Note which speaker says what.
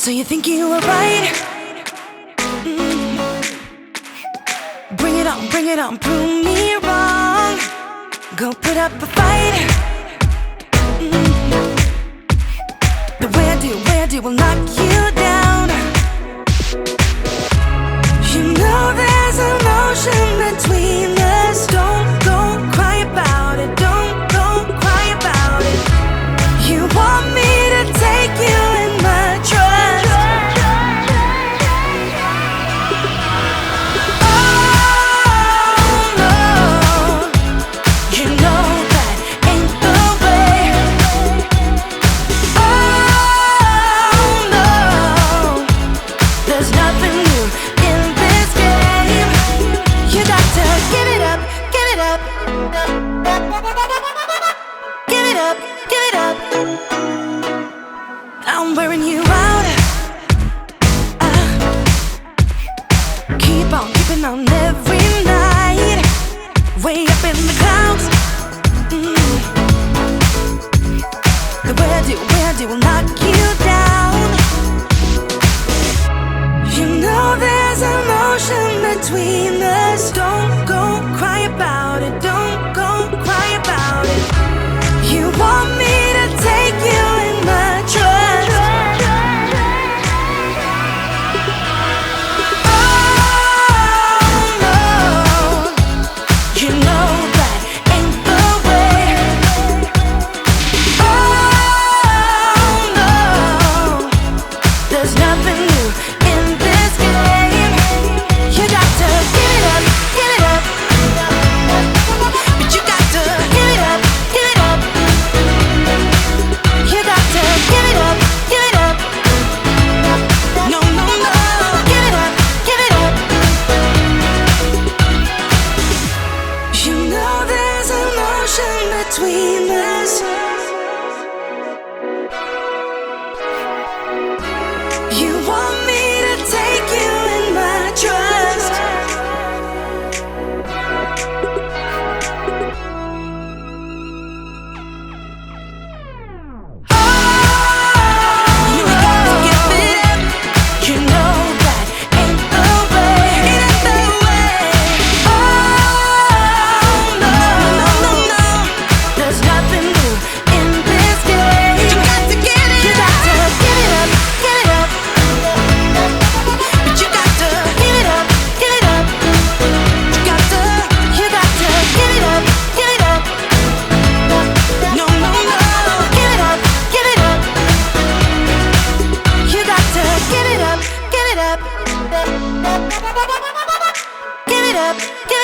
Speaker 1: So you think you were right? Mm. Bring it on, prove me wrong. Go put up a fight. Mm. The way I do will knock you down. You know there's an ocean between us. Don't go cry about it. Don't go cry about it. You want me to take you in my trust. Oh no, you know that ain't the way. Oh no, there's nothing new in this game. You got to give it up, give it up. Give it up, give it up. I'm wearing you out. Keep on keeping on every night. Way up in the clouds. Mm. The way I do will knock you down. You know there's an ocean between us. Don't go cry about it. Don't go cry about it. You want me to take you in my trust. Oh no, you know that ain't the way. Oh no, there's nothing new in this game. You got to give it up, give it up. But you got to give it up, give it up. You got to give it up, give it up. No, no, no, give it up, give it up. You know there's an ocean between us. You want me to take you in my trust. You got to give it up. You know that ain't the way. It ain't the way. Oh no, no, no, no. There's nothing new in this game. You got to give it up. You got to give it up, give it up. But you got to give it up, give it up. You got to give it up, give it up. No, no, no, give it up, give it up. You got to give it up, give it up. Give it up, give